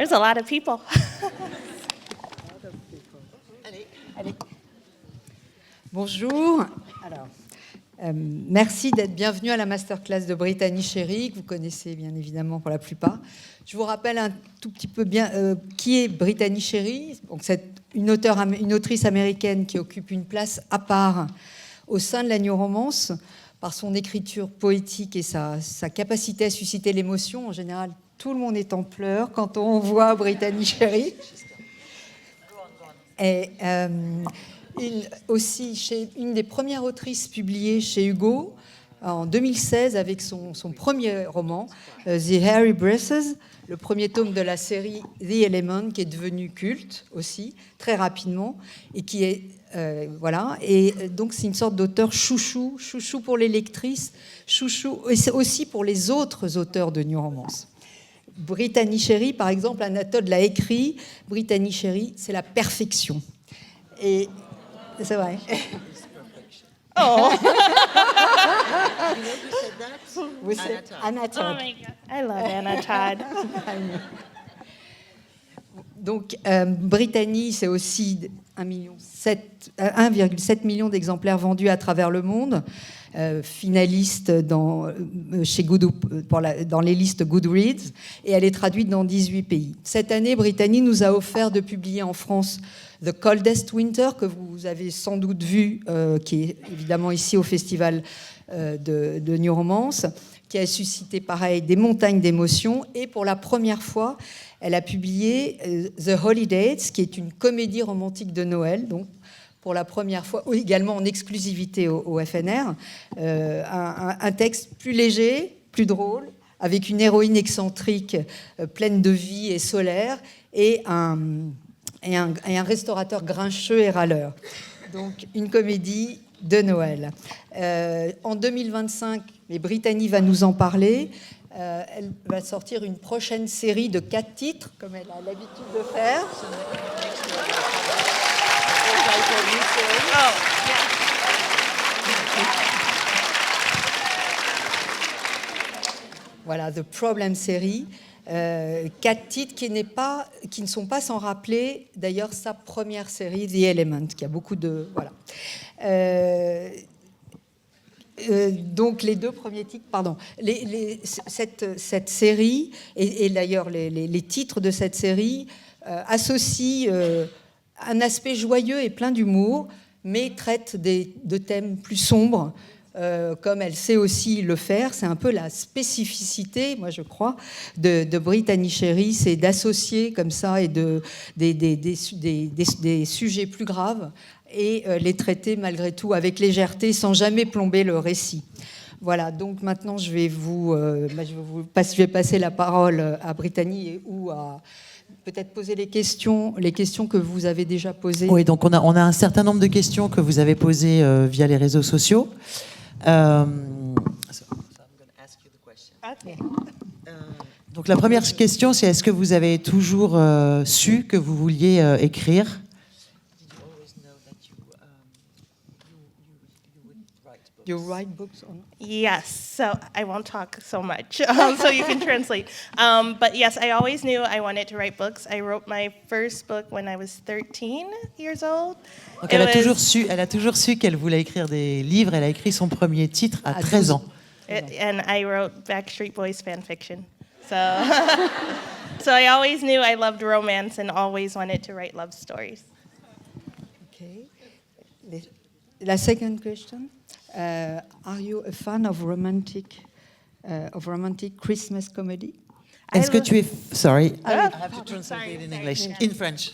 There's a lot of people. Allez. Bonjour. Alors, merci d'être bienvenue à la masterclass de Brittany Sherry, que vous connaissez bien évidemment pour la plupart. Je vous rappelle un tout petit peu bien qui est Brittany Sherry. Donc, c'est une autrice américaine qui occupe une place à part au sein de la New Romance par son écriture poétique et sa capacité à susciter l'émotion. En général, tout le monde est en pleurs quand on voit Brittany Sherry. Et aussi une des premières autrices publiées chez Hugo en 2016 avec son premier roman, The Hairy Breasts, le premier tome de la série The Element, qui est devenu culte aussi, très rapidement, et qui est... voilà, et donc c'est une sorte d'auteur chouchou pour les lectrices, chouchou aussi pour les autres auteurs de New Romance. Brittany Sherry, par exemple, Anatole l'a écrit, Brittany Sherry, c'est la perfection. Et c'est vrai. Oh. Oui, c'est Anatole. Oh my God. I love Anna Todd. Donc, Brittany, c'est aussi 1,7 million d'exemplaires vendus à travers le monde, finaliste dans les listes Goodreads, et elle est traduite dans 18 pays. Cette année, Brittany nous a offert de publier en France The Coldest Winter, que vous avez sans doute vu, qui est évidemment ici au festival de New Romance, qui a suscité, pareil, des montagnes d'émotions. Et pour la première fois, elle a publié The Holidays, qui est une comédie romantique de Noël, donc pour la première fois, également en exclusivité au FNR, un texte plus léger, plus drôle, avec une héroïne excentrique, pleine de vie et solaire, et un restaurateur grincheux et râleur. Donc une comédie de Noël. En 2025, et Brittany va nous en parler, elle va sortir une prochaine série de 4 titres, comme elle a l'habitude de faire. Voilà, The Problem Series. 4 titres qui ne sont pas sans rappeler d'ailleurs sa première série, The Element, qui a beaucoup de... Voilà. Donc les 2 premiers titres, pardon, cette série, et d'ailleurs les titres de cette série associent un aspect joyeux et plein d'humour, mais traitent de thèmes plus sombres, comme elle sait aussi le faire. C'est un peu la spécificité, moi je crois, de Brittany Sherry, c'est d'associer comme ça et des sujets plus graves et les traiter malgré tout avec légèreté sans jamais plomber le récit. Voilà, donc maintenant je vais passer la parole à Brittany ou à peut-être poser les questions que vous avez déjà posées. Oui, donc on a un certain nombre de questions que vous avez posées via les réseaux sociaux. Donc la première question, c'est est-ce que vous avez toujours su que vous vouliez écrire? You write books on... Yes, so I won't talk so much, so you can translate. But yes, I always knew I wanted to write books. I wrote my first book when I was 13 years old. Donc elle a toujours su qu'elle voulait écrire des livres. Elle a écrit son premier titre à 13 ans. And I wrote Backstreet Boys fan fiction. So, so I always knew I loved romance and always wanted to write love stories. Okay. La second question. Are you a fan of romantic Christmas comedy? Est-ce que tu es... Sorry, I have to translate in English. In French.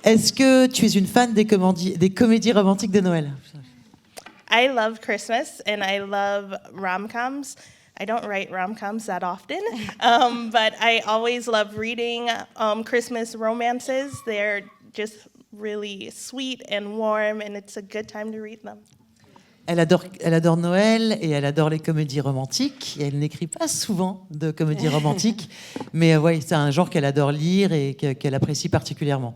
Est-ce que tu es une fan des comédies romantiques de Noël? I love Christmas and I love rom-coms. I don't write rom-coms that often, but I always love reading Christmas romances. They're just really sweet and warm, and it's a good time to read them. Elle adore Noël et elle adore les comédies romantiques. Et elle n'écrit pas souvent de comédies romantiques, mais ouais, c'est un genre qu'elle adore lire et qu'elle apprécie particulièrement.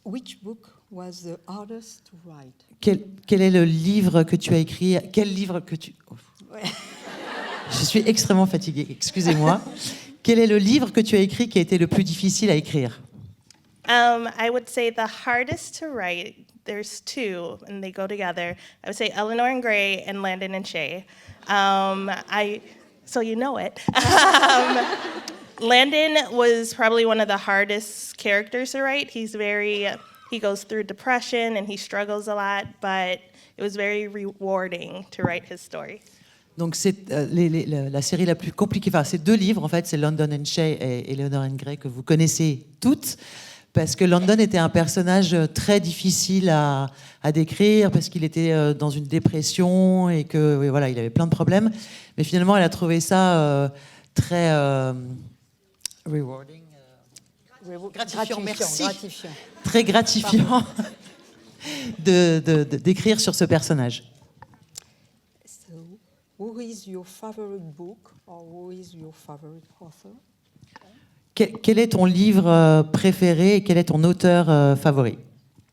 Which book was the hardest to write? Quel est le livre que tu as écrit? Quel livre que tu... Oh. Ouais. Je suis extrêmement fatiguée, excusez-moi. Quel est le livre que tu as écrit qui a été le plus difficile à écrire? I would say the hardest to write, there's two, and they go together. I would say Eleanor and Gray and Landon and Shay. So you know it. Landon was probably one of the hardest characters to write. He goes through depression and he struggles a lot, but it was very rewarding to write his story. Donc c'est la série la plus compliquée, enfin c'est deux livres en fait, c'est Landon and Shay et Eleanor and Gray que vous connaissez toutes, parce que Landon était un personnage très difficile à décrire, parce qu'il était dans une dépression et que voilà, il avait plein de problèmes, mais finalement elle a trouvé ça très rewarding, gratifiant, merci. Gratifiant. Très gratifiant d'écrire sur ce personnage. So, who is your favorite book or who is your favorite author? Quel est ton livre préféré et quel est ton auteur favori?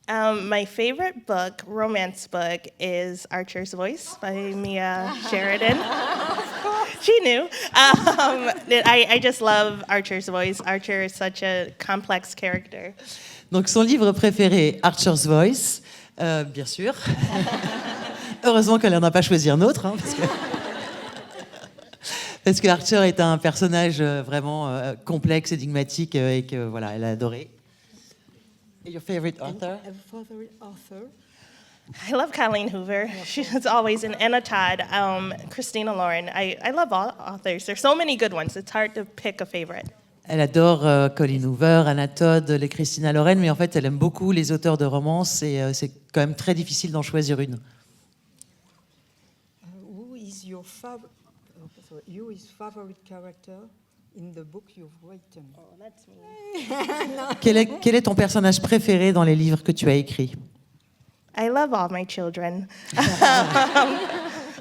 My favorite book, romance book, is Archer's Voice by Mia Sheridan. She knew. I just love Archer's Voice. Archer is such a complex character. Donc son livre préféré, Archer's Voice, bien sûr. Heureusement qu'elle n'en a pas choisi un autre, hein, parce que Archer est un personnage vraiment complexe, énigmatique et que voilà, elle a adoré. Et your favorite author? A favorite author? I love Colleen Hoover. She's always in Anna Todd, Christina Lauren. I love all authors. There's so many good ones. It's hard to pick a favorite. Elle adore Colleen Hoover, Anna Todd, les Christina Lauren, mais en fait, elle aime beaucoup les auteurs de romance et c'est quand même très difficile d'en choisir une. Who is your favorite character in the book you've written? Oh, that's me. Quel est ton personnage préféré dans les livres que tu as écrits? I love all my children.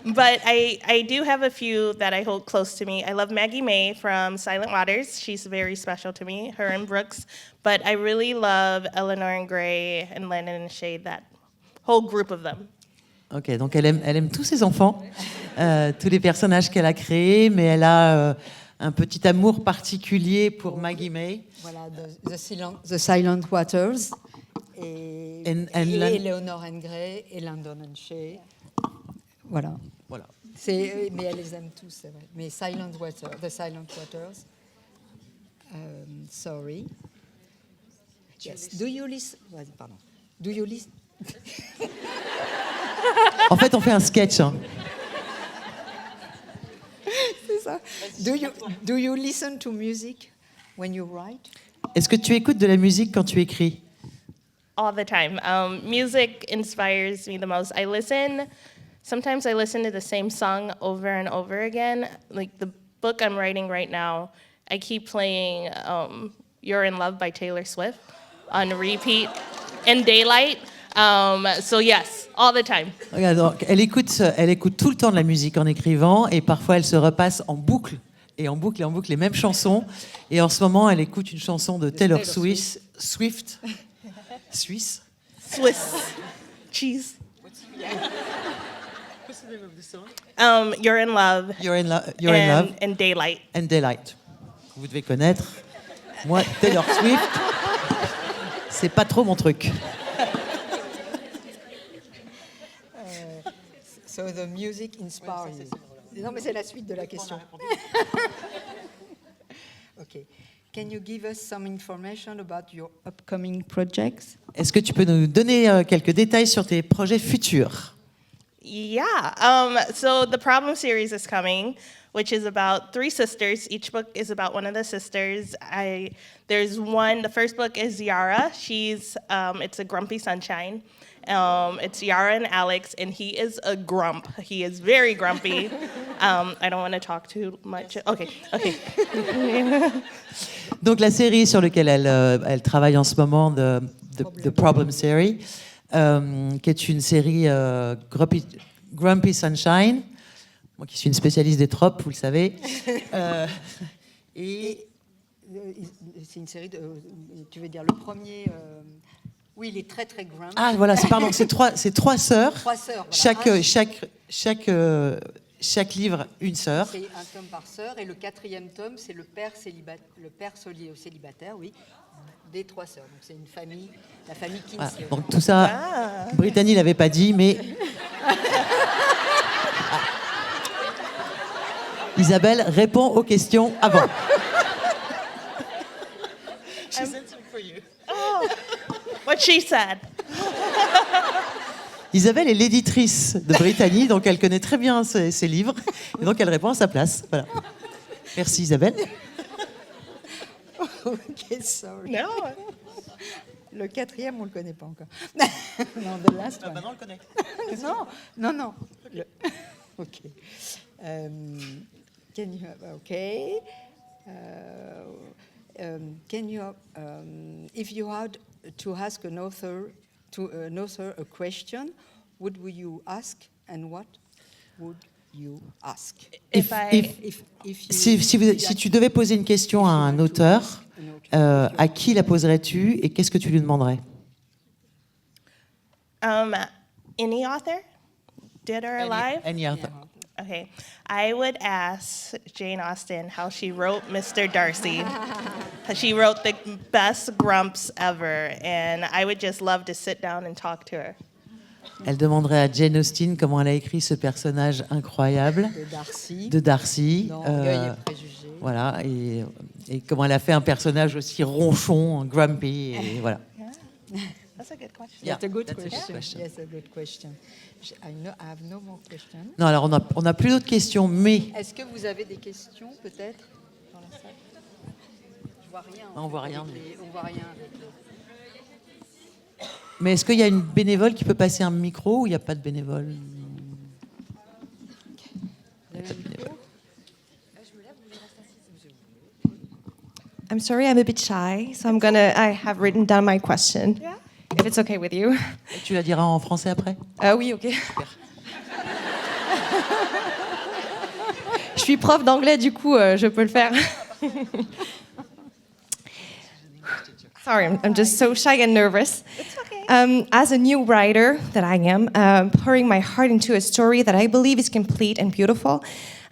But I do have a few that I hold close to me. I love Maggie May from Silent Waters. She's very special to me, her and Brooks. But I really love Eleanor and Gray and Landon and Shay, that whole group of them. Ok, donc elle aime tous ses enfants, tous les personnages qu'elle a créés, mais elle a un petit amour particulier pour Maggie May. Voilà, the Silent Waters et Eleanor and Gray et Landon and Shay. Voilà. Mais elle les aime tous, c'est vrai. Mais The Silent Waters. Sorry. Yes. Do you listen? Pardon. Do you listen? En fait, on fait un sketch. Hein. C'est ça. Do you listen to music when you write? Est-ce que tu écoutes de la musique quand tu écris? All the time. Music inspires me the most. Sometimes I listen to the same song over and over again. Like the book I'm writing right now, I keep playing You're in Love by Taylor Swift on repeat in daylight. So yes, all the time. Regarde, donc, elle écoute tout le temps de la musique en écrivant et parfois elle se repasse en boucle et en boucle les mêmes chansons. Et en ce moment, elle écoute une chanson de Taylor Swift. Suisse. Swiss cheese. What's the name of the song? You're in Love. You're in Love. And Daylight. And Daylight. Vous devez connaître. Moi, Taylor Swift, c'est pas trop mon truc. So the music inspires you. Non, mais c'est la suite de la question. Okay. Can you give us some information about your upcoming projects? Est-ce que tu peux nous donner quelques détails sur tes projets futurs? Yeah. So the Problem series is coming, which is about 3 sisters. Each book is about one of the sisters. There's one. The first book is Yara. It's a grumpy sunshine. It's Yara and Alex, and he is a grump. He is very grumpy. I don't want to talk too much. Okay. Donc la série sur laquelle elle travaille en ce moment, The Problem Series, qui est une série Grumpy Sunshine, moi qui suis une spécialiste des tropes, vous le savez. Et c'est une série tu veux dire le premier Oui, il est très très grand. Ah voilà, c'est trois sœurs. 3 sœurs. Voilà. Chaque livre, une sœur. C'est un tome par sœur, et le 4e tome, c'est le père célibataire, oui, des 3 sœurs. Donc c'est une famille, la famille Voilà. Kingsley. Donc tout ça, Brittany l'avait pas dit, mais Isabelle répond aux questions avant. What she said. Isabelle est l'éditrice de Brittany, donc elle connaît très bien ses livres, et donc elle répond à sa place. Voilà. Merci Isabelle. Ok, sorry. No. Le 4e, on le connaît pas encore. Non, the last one. Maintenant on le connaît. Non. Ok. Can you okay? Can you if you had to ask an author a question, would you ask, and what would you ask? If I- Si tu devais poser une question à un auteur, à qui la poserais-tu et qu'est-ce que tu lui demanderais? Any author, dead or alive? Any author. Okay, I would ask Jane Austen how she wrote Mr. Darcy. 'Cause she wrote the best grumps ever, and I would just love to sit down and talk to her. Elle demanderait à Jane Austen comment elle a écrit ce personnage incroyable de Darcy. Dans Orgueil et préjugés. Voilà, et comment elle a fait un personnage aussi ronchon, grumpy, et voilà. That's a good question. Yeah, That's a good that's a good question. question. Yes, a good question. I have no more questions. Non, alors on n'a plus d'autres questions, mais Est-ce que vous avez des questions, peut-être, dans la salle? Je vois rien. On voit rien, On voit rien avec mais est-ce qu'il y a une bénévole qui peut passer un micro ou il n'y a pas de bénévole? I'm sorry, I'm a bit shy, so I have written down my question. Yeah. If it's okay with you. Et tu la diras en français après? Oui, ok. Je suis prof d'anglais, du coup, je peux le faire. Sorry, I'm just so shy and nervous. It's okay. As a new writer that I am, pouring my heart into a story that I believe is complete and beautiful,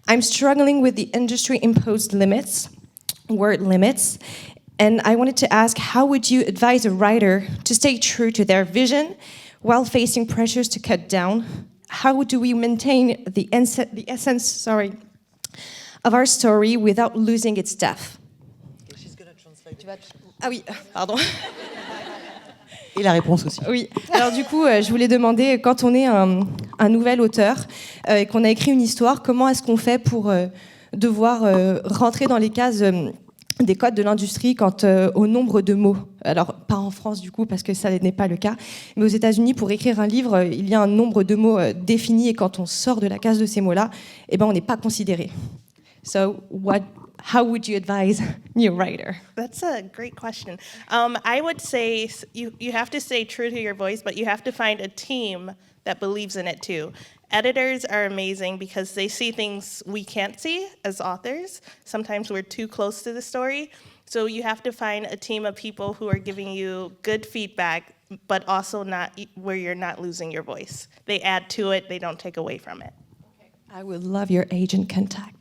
I'm struggling with the industry-imposed limits, word limits, and I wanted to ask, how would you advise a writer to stay true to their vision while facing pressures to cut down? How do we maintain the essence, of our story without losing its depth? Ah oui, pardon. Et la réponse aussi. Oui. Alors du coup, je voulais demander, quand on est un nouvel auteur et qu'on a écrit une histoire, comment est-ce qu'on fait pour devoir rentrer dans les cases des codes de l'industrie quant au nombre de mots? Alors, pas en France du coup, parce que ça n'est pas le cas, mais aux États-Unis, pour écrire un livre, il y a un nombre de mots défini, et quand on sort de la case de ces mots-là, eh ben, on n'est pas considéré. So, how would you advise new writer? That's a great question. I would say you have to stay true to your voice, but you have to find a team that believes in it too. Editors are amazing because they see things we can't see as authors. Sometimes we're too close to the story. So you have to find a team of people who are giving you good feedback, but also not where you're not losing your voice. They add to it, they don't take away from it. I would love your agent contact.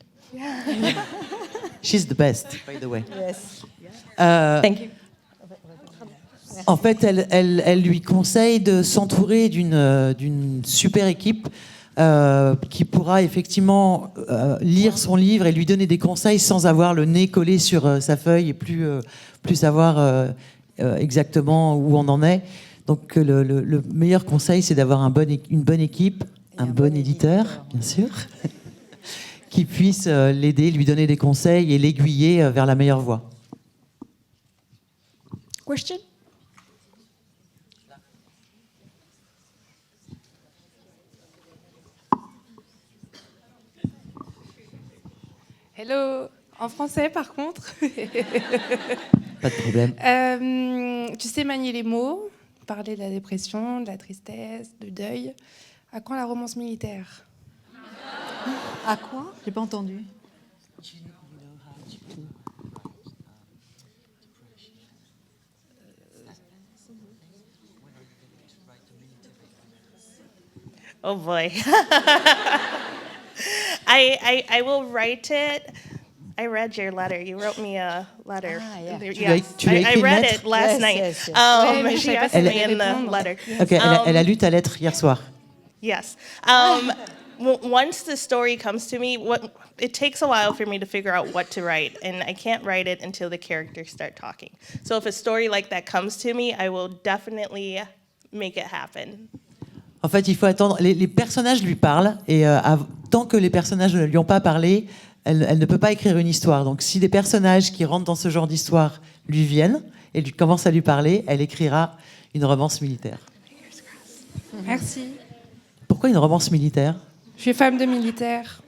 She's the best, by the way. Yes. Thank you. En fait, elle lui conseille de s'entourer d'une super équipe qui pourra effectivement lire son livre et lui donner des conseils sans avoir le nez collé sur sa feuille et plus savoir exactement où on en est. Donc le meilleur conseil, c'est d'avoir une bonne équipe, un bon éditeur, bien sûr, qui puisse l'aider, lui donner des conseils et l'aiguiller vers la meilleure voie. Question? Hello, en français par contre. Pas de problème. Tu sais manier les mots, parler de la dépression, de la tristesse, du deuil. À quand la romance militaire? À quoi? J'ai pas entendu. Oh boy. I will write it. I read your letter. You wrote me a letter. Ah, yeah. Yes. Tu lui as I écrit une read lettre? it last Yes, night. yes, yes. Ouais, mais je She savais pas asked si me elle allait in the répondre. letter. Ok, elle a lu ta lettre hier soir. Yes. Once the story comes to me, it takes a while for me to figure out what to write, and I can't write it until the characters start talking. So if a story like that comes to me, I will definitely make it happen. En fait, il faut attendre. Les personnages lui parlent et tant que les personnages ne lui ont pas parlé, elle ne peut pas écrire une histoire. Donc, si des personnages qui rentrent dans ce genre d'histoire lui viennent et lui commencent à lui parler, elle écrira une romance militaire. Merci. Pourquoi une romance militaire? Je suis femme de militaire.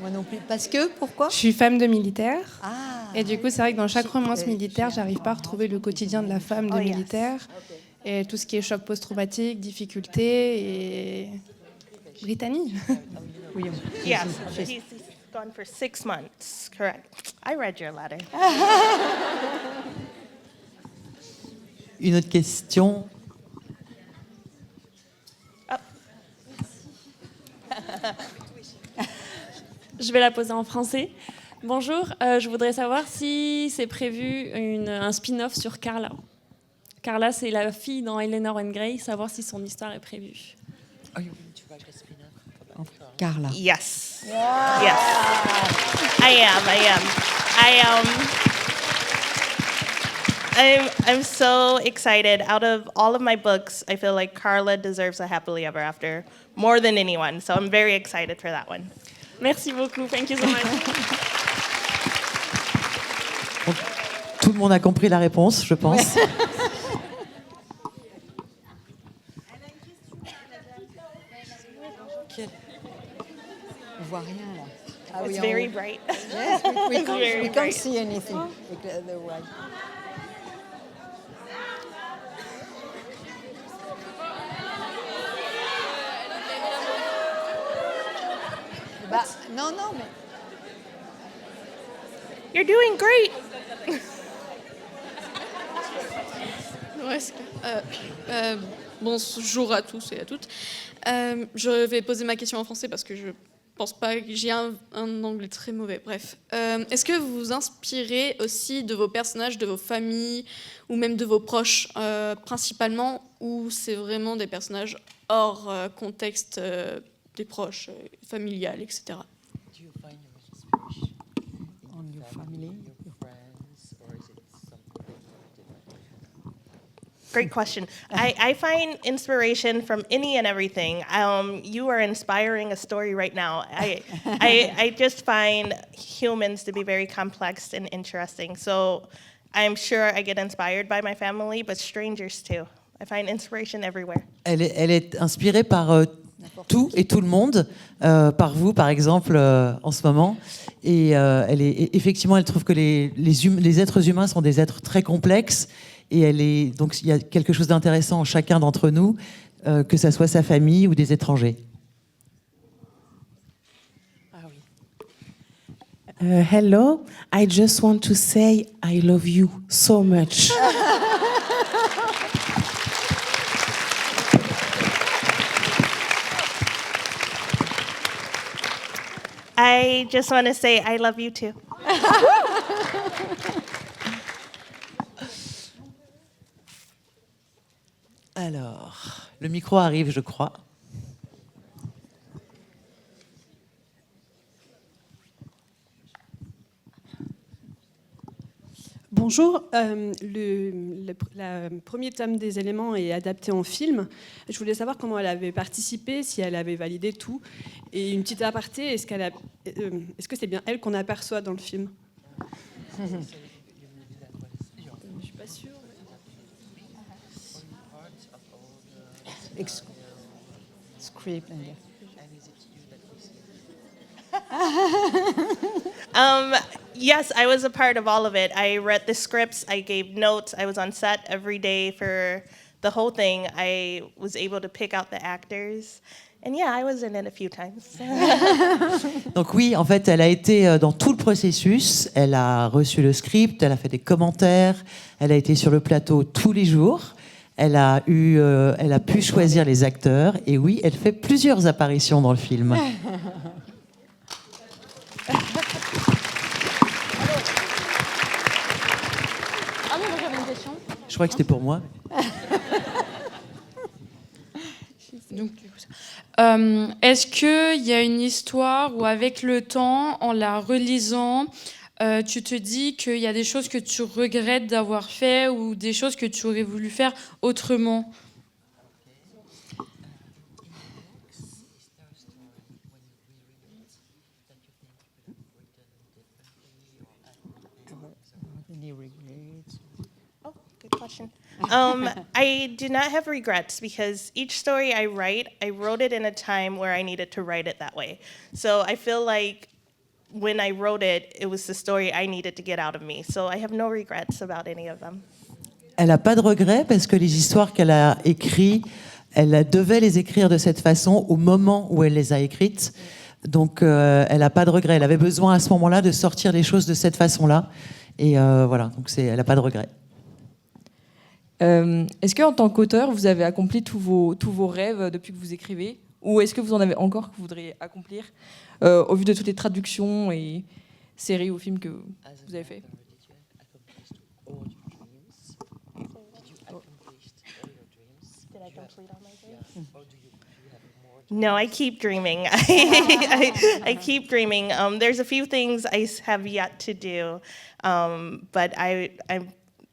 Moi non plus. Parce que, pourquoi? Je suis femme de militaire. Ah, Et du coup, c'est vrai que dans chaque romance militaire, j'arrive pas à retrouver le quotidien de la femme de Oh, yes. militaire. Et tout ce qui est choc post-traumatique, difficulté et Britannie. Yes, he's gone for 6 months. Correct. I read your letter. Une autre question? Je vais la poser en français. Bonjour, je voudrais savoir si c'est prévu un spin-off sur Carla. Carla, c'est la fille dans Eleanor and Grey, savoir si son histoire est prévue. Carla. Yes. Yes. I am. I'm so excited. Out of all of my books, I feel like Carla deserves a happily ever after more than anyone. So I'm very excited for that one. Merci beaucoup. Thank you so much. Tout le monde a compris la réponse, je pense. On voit rien là. Ah It's oui, very en haut. bright. Yes, we can't, very we can't bright. see anything. The white. Bah, non, non, mais You're doing great. Ouais, c'est clair. Bonjour à tous et à toutes. Je vais poser ma question en français parce que je pense pas que j'ai un anglais très mauvais. Bref. Est-ce que vous vous inspirez aussi de vos personnages, de vos familles ou même de vos proches principalement, ou c'est vraiment des personnages hors contexte des proches, familial, etc. on your family. Great question. I find inspiration from any and everything. You are inspiring a story right now. I just find humans to be very complex and interesting. So I'm sure I get inspired by my family, but strangers too. I find inspiration everywhere. Elle est inspirée par tout et tout le monde, par vous par exemple en ce moment. Et effectivement, elle trouve que les êtres humains sont des êtres très complexes. Et donc il y a quelque chose d'intéressant en chacun d'entre nous, que ça soit sa famille ou des étrangers. Hello, I just want to say I love you so much. I just want to say I love you too. Alors, le micro arrive, je crois. Bonjour, le premier tome des éléments est adapté en film. Je voulais savoir comment elle avait participé, si elle avait validé tout. Et une petite aparté, est-ce que c'est bien elle qu'on aperçoit dans le film? Je suis pas sûre. Script. Yes, I was a part of all of it. I read the scripts, I gave notes, I was on set every day for the whole thing. I was able to pick out the actors, And yeah, I was in it a few times. Donc oui, en fait, elle a été dans tout le processus. Elle a reçu le script, elle a fait des commentaires, elle a été sur le plateau tous les jours. Elle a pu choisir les acteurs. Et oui, elle fait plusieurs apparitions dans le film. Ah non, j'avais une question. Je crois que c'était pour moi. Est-ce qu'il y a une histoire où, avec le temps, en la relisant, tu te dis qu'il y a des choses que tu regrettes d'avoir fait ou des choses que tu aurais voulu faire autrement? Oh, good question. I do not have regrets because each story I wrote it in a time where I needed to write it that way. So I feel like when I wrote it, it was the story I needed to get out of me. So I have no regrets about any of them. Elle n'a pas de regrets parce que les histoires qu'elle a écrites, elle devait les écrire de cette façon au moment où elle les a écrites. Donc elle n'a pas de regrets. Elle avait besoin à ce moment-là de sortir les choses de cette façon-là. Et voilà, donc elle n'a pas de regrets. Est-ce qu'en tant qu'auteur, vous avez accompli tous vos rêves depuis que vous écrivez? Ou est-ce que vous en avez encore que vous voudriez accomplir au vu de toutes les traductions et séries ou films que vous avez fait? No, I keep dreaming. I keep dreaming. There's a few things I have yet to do, but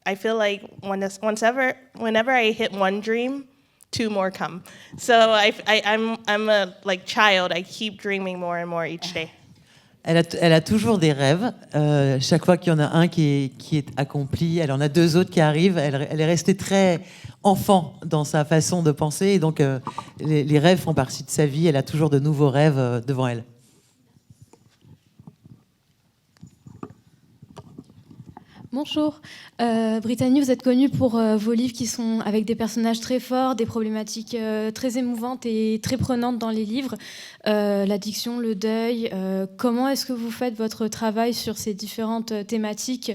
I feel like whenever I hit one dream, two more come. So I'm a like child. I keep dreaming more and more each day. Elle a toujours des rêves. Chaque fois qu'il y en a un qui est accompli, elle en a deux autres qui arrivent. Elle est restée très enfant dans sa façon de penser. Et donc, les rêves font partie de sa vie. Elle a toujours de nouveaux rêves devant elle. Bonjour. Brittany, vous êtes connue pour vos livres qui sont avec des personnages très forts, des problématiques très émouvantes et très prenantes dans les livres. L'addiction, le deuil. Comment est-ce que vous faites votre travail sur ces différentes thématiques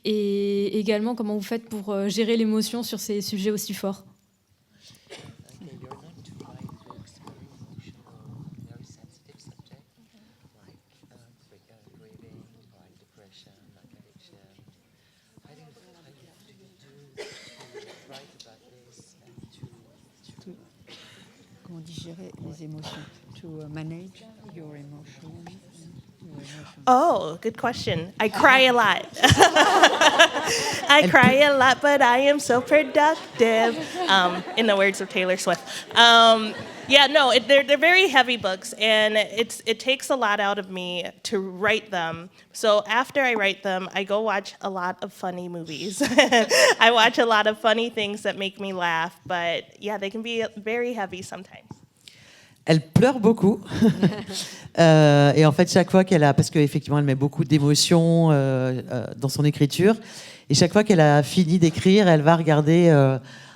et également comment vous faites pour gérer l'émotion sur ces sujets aussi forts? Comment digérer les émotions? To manage your emotions. Oh, good question. I cry a lot. I cry a lot, but I am so productive. In the words of Taylor Swift. They're very heavy books, and it takes a lot out of me to write them. So after I write them, I go watch a lot of funny movies. I watch a lot of funny things that make me laugh, but yeah, they can be very heavy sometimes. Elle pleure beaucoup. Et en fait, chaque fois parce qu'effectivement, elle met beaucoup d'émotions dans son écriture, et chaque fois qu'elle a fini d'écrire, elle va regarder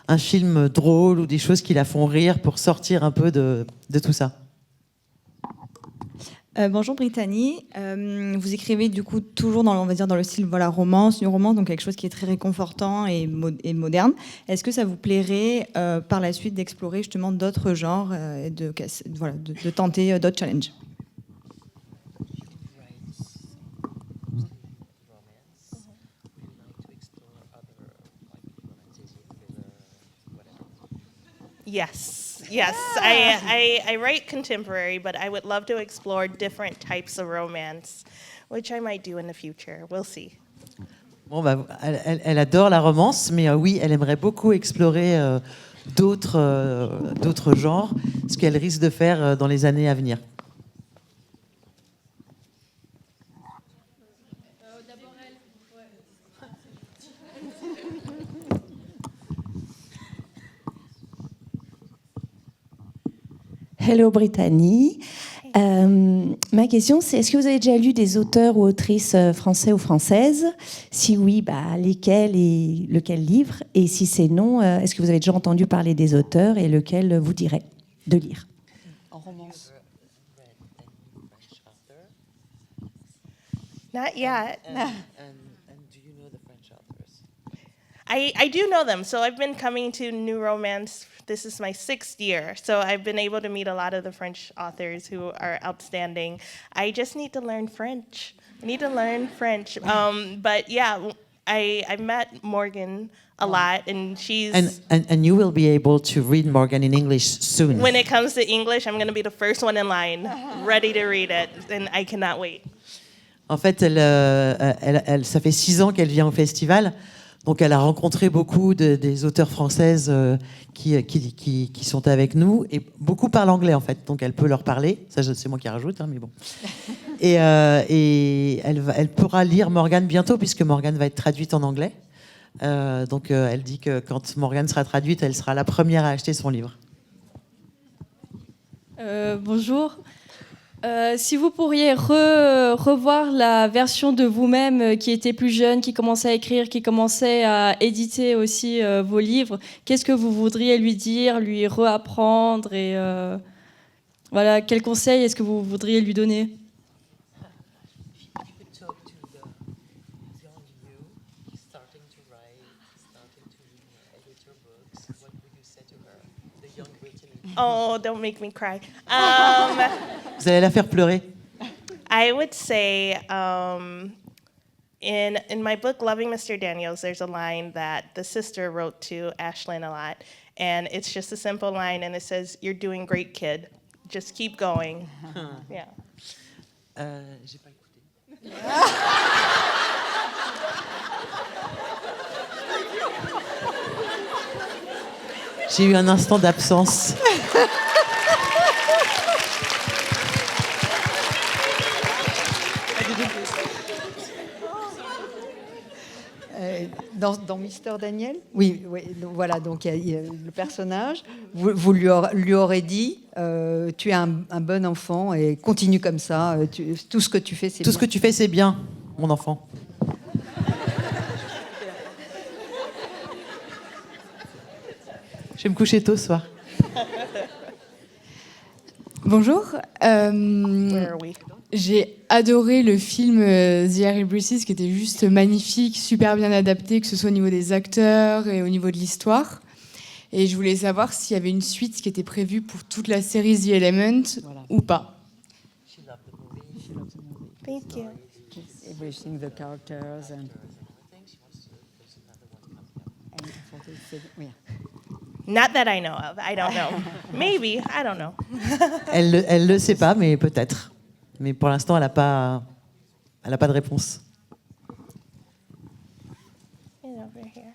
un film drôle ou des choses qui la font rire pour sortir un peu de tout ça. Bonjour Brittany, vous écrivez du coup toujours dans le style romance, donc quelque chose qui est très réconfortant et moderne. Est-ce que ça vous plairait par la suite d'explorer justement d'autres genres et de tenter d'autres challenges? Yes. I write contemporary, but I would love to explore different types of romance, which I might do in the future. We'll see. Bon, elle adore la romance, mais oui, elle aimerait beaucoup explorer d'autres genres, ce qu'elle risque de faire dans les années à venir. Hello Brittany. Ma question, c'est est-ce que vous avez déjà lu des auteurs ou autrices français ou françaises? Si oui, lesquels et lequel livre? Et si c'est non, est-ce que vous avez déjà entendu parler des auteurs et lequel vous dirait de lire? En romance. Not yet. And do you know the French authors? I do know them. So I've been coming to New Romance. This is my 6th year. So I've been able to meet a lot of the French authors who are outstanding. I just need to learn French. I need to learn French. But yeah, I met Morgan a lot, and she's... And you will be able to read Morgan in English soon. When it comes to English, I'm going to be the first one in line, ready to read it, and I cannot wait. En fait, ça fait 6 ans qu'elle vient au festival, donc elle a rencontré beaucoup des auteurs françaises qui sont avec nous, et beaucoup parlent anglais en fait, donc elle peut leur parler. Ça, c'est moi qui rajoute, hein, mais bon. Et elle pourra lire Morgane bientôt, puisque Morgane va être traduite en anglais. Donc elle dit que quand Morgane sera traduite, elle sera la première à acheter son livre. Bonjour. Si vous pourriez revoir la version de vous-même qui était plus jeune, qui commençait à écrire, qui commençait à éditer aussi vos livres, qu'est-ce que vous voudriez lui dire, lui réapprendre et voilà, quel conseil est-ce que vous voudriez lui donner? Oh, don't make me cry. Vous allez la faire pleurer. I would say in my book, Loving Mr. Daniels, there's a line that the sister wrote to Ashlyn a lot. And it's just a simple line, and it says, "You're doing great, kid. Just keep going." Yeah. J'ai pas écouté. J'ai eu un instant d'absence. Dans Mr. Daniel, oui, donc voilà, donc il y a le personnage, vous lui aurez dit, tu es un bon enfant et continue comme ça, tout ce que tu fais, c'est bien. Tout ce que tu fais, c'est bien, mon enfant. Je vais me coucher tôt ce soir. Bonjour. Where are we? J'ai adoré le film The Harry Braces, qui était juste magnifique, super bien adapté, que ce soit au niveau des acteurs et au niveau de l'histoire. Et je voulais savoir s'il y avait une suite qui était prévue pour toute la série The Element ou pas. Thank you. Everything, the characters and Not that I know of. I don't know. Maybe. I don't know. Elle le sait pas, mais peut-être. Mais pour l'instant, elle a pas de réponse. Get over here.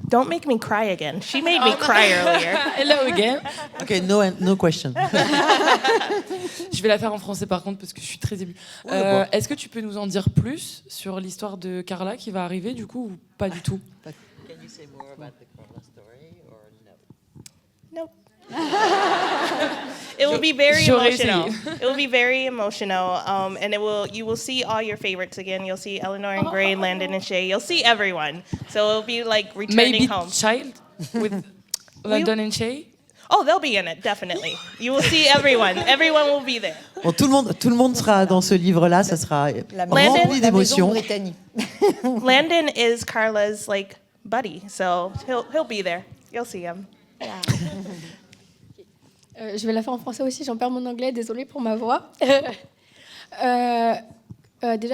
Don't make me cry again. She made me cry earlier. Hello again. Ok, no question. Je vais la faire en français par contre parce que je suis très émue. Est-ce que tu peux nous en dire plus sur l'histoire de Carla qui va arriver du coup ou pas du tout? Can you say more about the Carla story or no? Nope. It will be very J'aurais emotional. essayé. It will be very emotional, and you will see all your favorites again. You'll see Eleanor and Gray, Landon and Shay. You'll see everyone. So it'll be like returning Maybe home. Child with Landon and Shay. Oh, they'll be in it definitely. You will see everyone. Everyone will be there. Bon, tout le monde sera dans ce livre-là. Ça sera rempli d'émotions. Landon is Carla's like buddy, so he'll be there. You'll see him. Yeah. Je vais la faire en français aussi, j'en perds mon anglais, désolée pour ma voix. Déjà,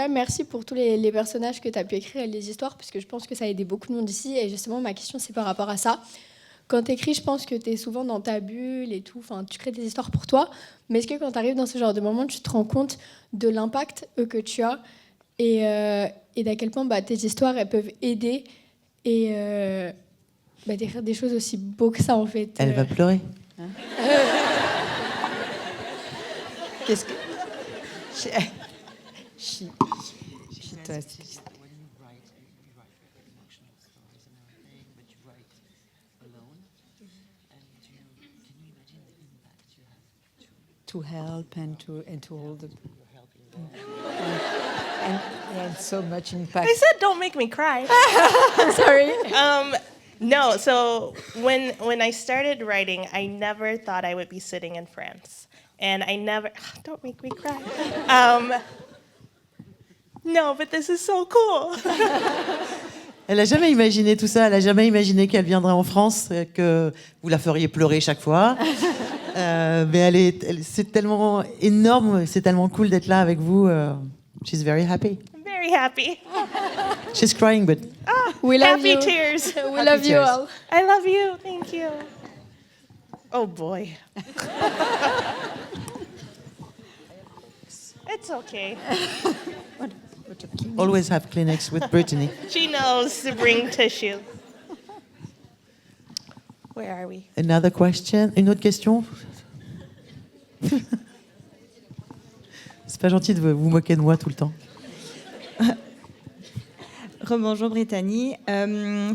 merci pour tous les personnages que tu as pu écrire et les histoires, parce que je pense que ça a aidé beaucoup de monde ici. Et justement, ma question, c'est par rapport à ça. Quand tu écris, je pense que tu es souvent dans ta bulle et tout, enfin, tu crées des histoires pour toi. Mais est-ce que quand tu arrives dans ce genre de moment, tu te rends compte de l'impact que tu as et d'à quel point tes histoires, elles peuvent aider et d'écrire des choses aussi beaux que ça, en fait. Elle va pleurer. Qu'est-ce que... to help and to all the and so much impact. I said don't make me cry. Sorry. No, so when I started writing, I never thought I would be sitting in France. And I never, don't make me cry. No, but this is so cool. Elle n'a jamais imaginé tout ça, elle n'a jamais imaginé qu'elle viendrait en France, que vous la feriez pleurer chaque fois. Mais c'est tellement énorme, c'est tellement cool d'être là avec vous. She's very happy. I'm very happy. She's crying, but We love happy you. tears. We love you tears. all. I love you. Thank you. Oh boy. It's okay. always have Kleenex with Brittany. She knows to bring tissue. Where are we? Another question? Une autre question? C'est pas gentil de vous moquer de moi tout le temps. Rebonjour Brittany.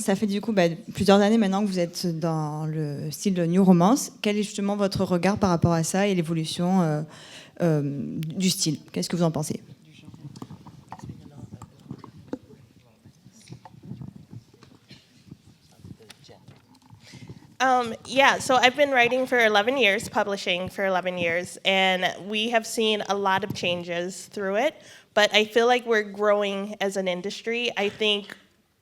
Ça fait du coup plusieurs années maintenant que vous êtes dans le style de New Romance. Quel est justement votre regard par rapport à ça et l'évolution du style? Qu'est-ce que vous en pensez? Yeah, so I've been writing for 11 years, publishing for 11 years, and we have seen a lot of changes through it, but I feel like we're growing as an industry. I think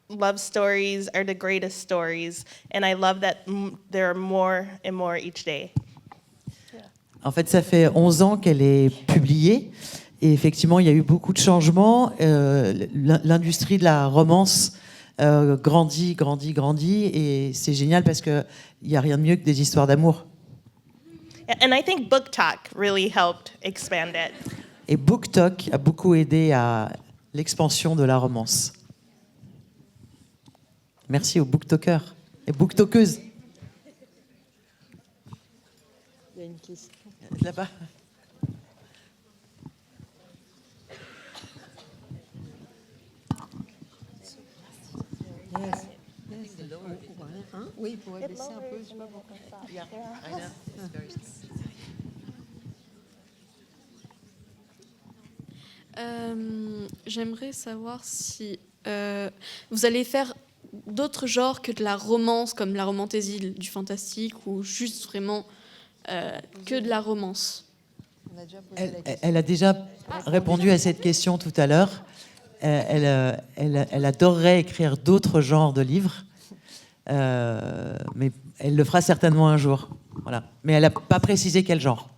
love stories are the greatest stories, and I love that there are more and more each day. En fait, ça fait 11 ans qu'elle est publiée, et effectivement, il y a eu beaucoup de changements. L'industrie de la romance grandit, et c'est génial parce qu'il n'y a rien de mieux que des histoires d'amour. And I think Book Talk really helped expand it. Et BookTok a beaucoup aidé à l'expansion de la romance. Merci aux booktokers et booktokeuses. Il y a une question. Là-bas. Yes. Oui, il pourrait baisser un peu. Je sais pas pourquoi. J'aimerais savoir si vous allez faire d'autres genres que de la romance, comme la romantaisie, du fantastique, ou juste vraiment que de la romance. Elle a déjà répondu à cette question tout à l'heure. Elle adorerait écrire d'autres genres de livres, mais elle le fera certainement un jour. Voilà. Mais elle n'a pas précisé quel genre.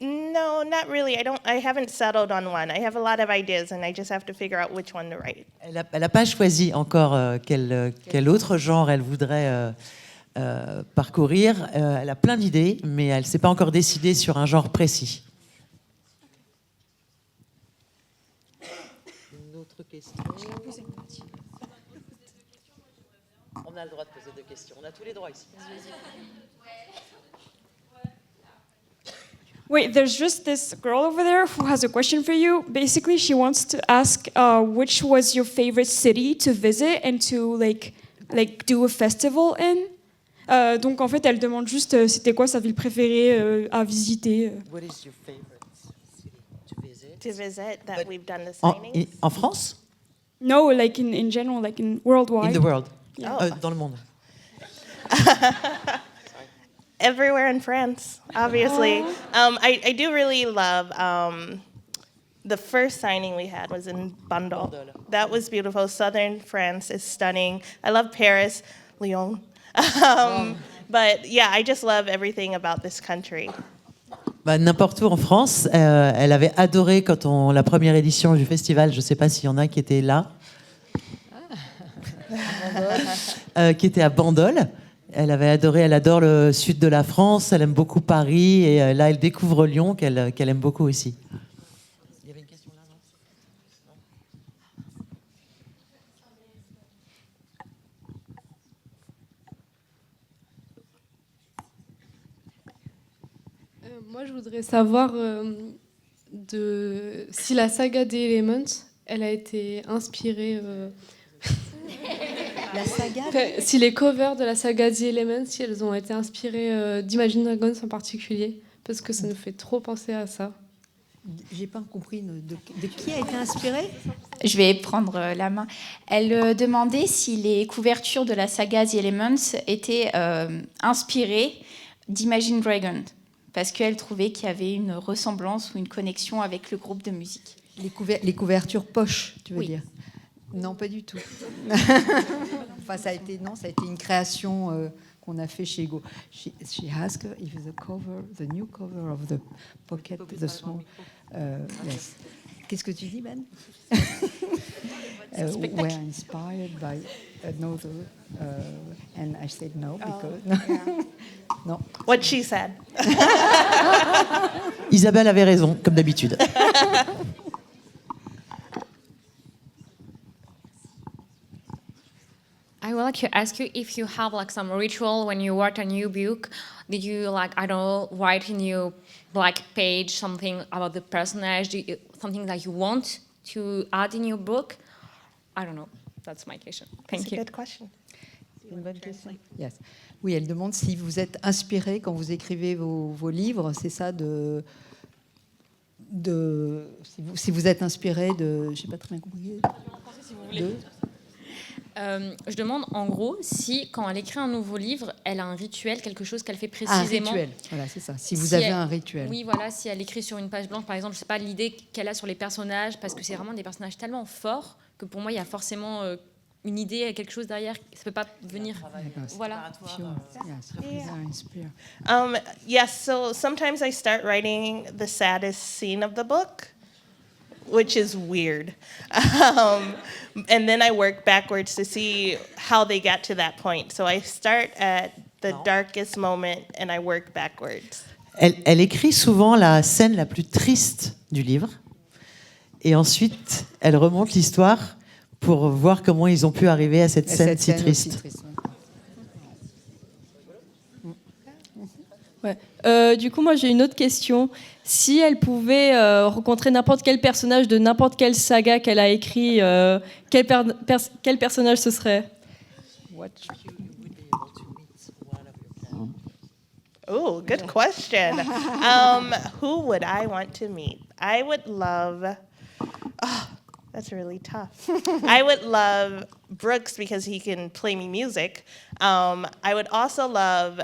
No, not really. I haven't settled on one. I have a lot of ideas, and I just have to figure out which one to write. Elle n'a pas choisi encore quel autre genre elle voudrait parcourir. Elle a plein d'idées, mais elle ne s'est pas encore décidée sur un genre précis. Une autre question. On a le droit de poser deux questions. On a tous les droits ici. Wait, there's just this girl over there who has a question for you. Basically, she wants to ask which was your favorite city to visit and to like do a festival in. Donc en fait, elle demande juste c'était quoi sa ville préférée à visiter. What is your favorite city to visit? To visit that we've done the signings. En France? No, like in general, like in worldwide. In the world. Yeah. Dans le monde. Everywhere in France, obviously. I do really love the first signing we had was in Bandol. That was beautiful. Southern France is stunning. I love Paris, Lyon. But yeah, I just love everything about this country. N'importe où en France. Elle avait adoré quand la première édition du festival, je ne sais pas s'il y en a qui étaient là, qui était à Bandol. Elle avait adoré, elle adore le sud de la France, elle aime beaucoup Paris, et là elle découvre Lyon qu'elle aime beaucoup aussi. Il y avait une question là, Moi, je voudrais savoir si la saga The Elements, elle a été inspirée. La saga Si les covers de la saga The Elements, si elles ont été inspirées d'Imagine Dragons en particulier, parce que ça nous fait trop penser à ça. J'ai pas compris de qui a été inspiré. Je vais prendre la main. Elle demandait si les couvertures de la saga The Elements étaient inspirées d'Imagine Dragons, parce qu'elle trouvait qu'il y avait une ressemblance ou une connexion avec le groupe de musique. Les couvertures poches, tu veux Oui. dire? Non, pas du tout. Enfin, ça a été une création qu'on a fait chez Go. She asked if the new cover of the pocket, the small. Yes. Qu'est-ce que tu dis, Ben? Were inspired by another, and I said no because no. What she said. Isabelle avait raison, comme d'habitude. I would like to ask you if you have like some ritual when you write a new book. Did you like, I don't know, write in your black page something about the personage, something that you want to add in your book? I don't know. That's my question. Thank That's you. a good question. C'est une bonne question. Yes. Oui, elle demande si vous êtes inspiré quand vous écrivez vos livres. C'est ça si vous êtes inspiré de. Je n'ai pas très bien compris. Je demande en gros si, quand elle écrit un nouveau livre, elle a un rituel, quelque chose qu'elle fait précisément. Un rituel, voilà, c'est ça. Si vous avez un rituel. Oui, voilà, si elle écrit sur une page blanche, par exemple, je sais pas, l'idée qu'elle a sur les personnages, parce que c'est vraiment des personnages tellement forts que pour moi, il y a forcément une idée, quelque chose derrière. Ça peut pas venir. Voilà. Yes, so sometimes I start writing the saddest scene of the book, which is weird. And then I work backwards to see how they get to that point. So I start at the darkest moment and I work backwards. Elle écrit souvent la scène la plus triste du livre. Et ensuite, elle remonte l'histoire pour voir comment ils ont pu arriver à cette scène si triste. Ouais. Du coup, moi, j'ai une autre question. Si elle pouvait rencontrer n'importe quel personnage de n'importe quelle saga qu'elle a écrit, quel personnage ce serait? Oh, good question. Who would I want to meet? I would love... Oh, that's really tough. I would love Brooks because he can play me music. I would also love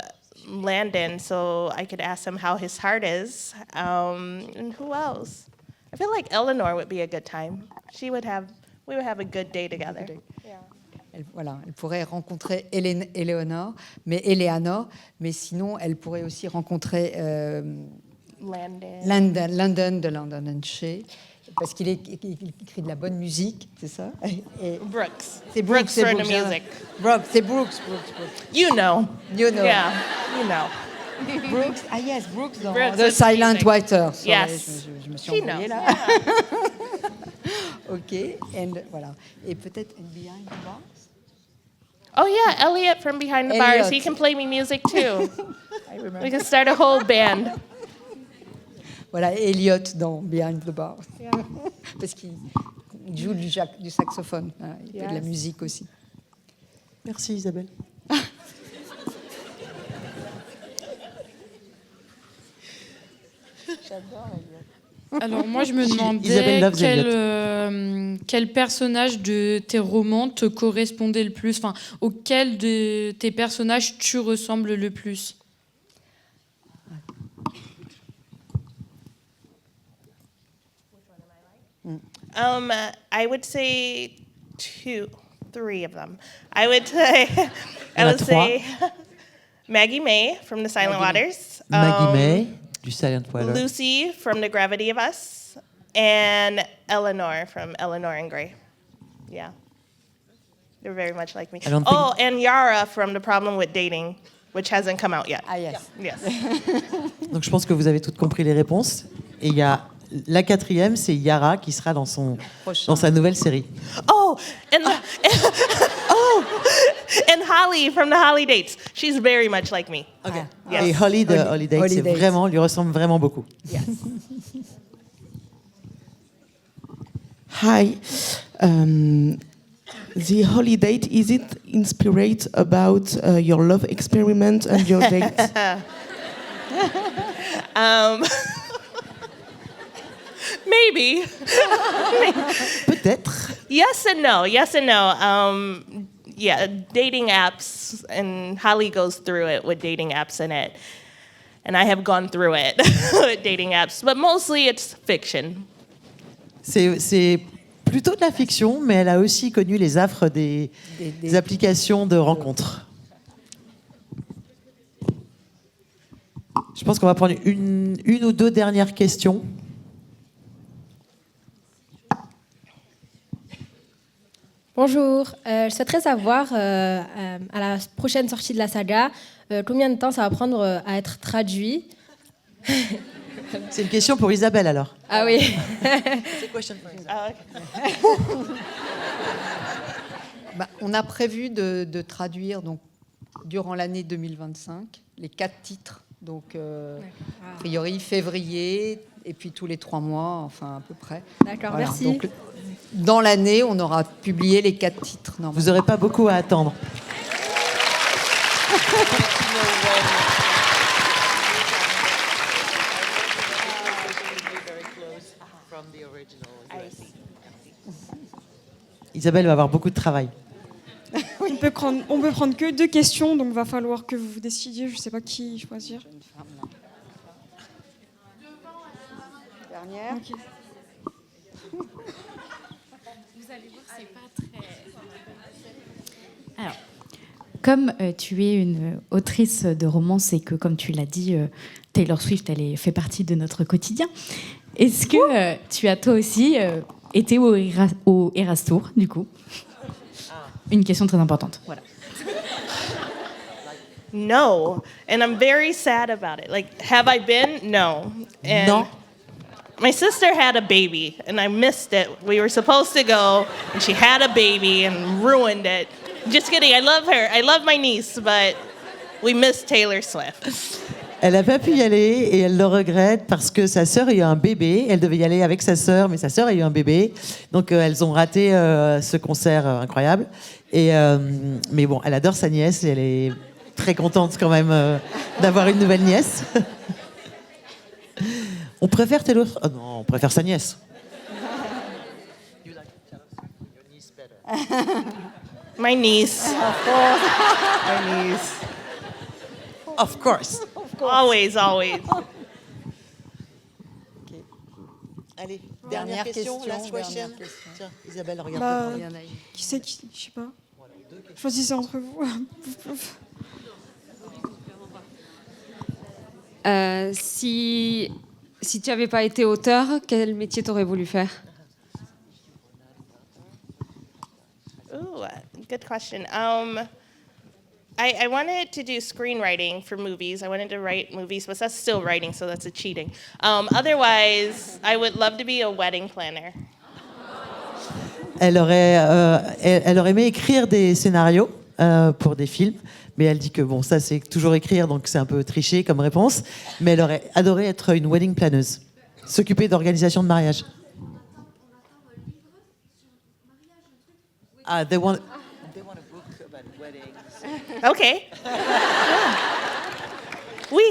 Landon so I could ask him how his heart is. And who else? I feel like Eleanor would be a good time. We would have a good day together. Elle pourrait rencontrer Eleanor, mais sinon, elle pourrait aussi rencontrer Landon de London and Shea, parce qu'il écrit de la bonne musique, c'est ça? Et Brooks. C'est Brooks for the music. C'est Brooks. You know. Yeah, you know. Brooks, yes, Brooks dans Brooks The Silent music. Writer. Yes. Je me suis He embrouillée knows. là. OK, and voilà. Et peut-être Behind the Bars. Oh yeah, Elliot from Behind the Bars. He can play me music too. We can start a whole band. Voilà, Elliot dans Behind the Bars. Yeah. Parce qu'il joue du saxophone. Hein, il fait de la musique aussi. Merci Isabelle. J'adore Elliot. Alors moi je me demandais quel personnage de tes romans te correspondait le plus, enfin auquel de tes personnages tu ressembles le plus. I would say 3 of them. I would say Maggie May from The Silent Waters. Maggie May du Silent Waters. Lucy from The Gravity of Us, and Eleanor from Eleanor and Grey. Yeah, they're very much like me. Oh, and Yara from The Problem with Dating, which hasn't come out yet. Ah yes. Yes. Donc je pense que vous avez toutes compris les réponses. Et il y a la 4e, c'est Yara qui sera dans sa nouvelle série. Oh, and and Holly from The Holly Dates. She's very much like me. Okay. Yes. Et Holly de Holly Dates, lui ressemble vraiment beaucoup. Yes. Hi. The holiday, is it inspired about your love experiment and your date? Maybe. Peut-être. Yes and no. Yes and no. Yeah, dating apps, and Holly goes through it with dating apps in it. And I have gone through it with dating apps, but mostly it's fiction. C'est plutôt de la fiction, mais elle a aussi connu les affres des applications de rencontres. Je pense qu'on va prendre une ou deux dernières questions. Bonjour, je souhaiterais savoir, à la prochaine sortie de la saga, combien de temps ça va prendre à être traduit? C'est une question pour Isabelle alors. Ah oui. On a prévu de traduire donc, durant l'année 2025 les 4 titres. Donc, a priori, février, et puis tous les 3 mois, enfin à peu près. D'accord, voilà. merci. Donc, dans l'année, on aura publié les 4 titres. Vous n'aurez pas beaucoup à attendre. Isabelle va avoir beaucoup de travail. On peut prendre que 2 questions, donc va falloir que vous décidiez. Je ne sais pas qui choisir. Dernière. Okay. Vous allez voir, c'est pas très. Alors, comme tu es une autrice de romance et que, comme tu l'as dit, Taylor Swift, fait partie de notre quotidien, est-ce que tu as toi aussi été au Eras Tour, du coup? Une question très importante. Voilà. No, and I'm very sad about it. Like, have I been? No. And no. My sister had a baby, and I missed it. We were supposed to go, and she had a baby and ruined it. Just kidding. I love her. I love my niece, but we missed Taylor Swift. Elle n'a pas pu y aller et elle le regrette parce que sa sœur a eu un bébé. Elle devait y aller avec sa sœur, mais sa sœur a eu un bébé. Donc elles ont raté ce concert incroyable. Et, mais bon, elle adore sa nièce et elle est très contente quand même d'avoir une nouvelle nièce. On préfère Taylor? Oh non, on préfère sa nièce. My niece. Of course. My niece. Of course. Always, always. Okay. Allez, dernière question, last question. Tiens, Isabelle, regarde. Qui c'est qui? Je sais pas. Choisissez entre vous. Si tu n'avais pas été auteur, quel métier t'aurais voulu faire? Ooh, good question. I wanted to do screenwriting for movies. I wanted to write movies, but that's still writing, so that's a cheating. Otherwise, I would love to be a wedding planner. Elle aurait aimé écrire des scénarios pour des films, mais elle dit que bon, ça c'est toujours écrire, donc c'est un peu triché comme réponse. Mais elle aurait adoré être une wedding planeuse, s'occuper d'organisation de mariage. Ah, they want a book about weddings. Okay. Oui.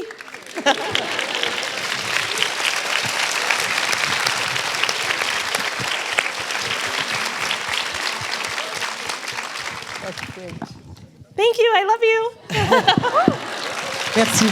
That's great. Thank you. I love you. Merci.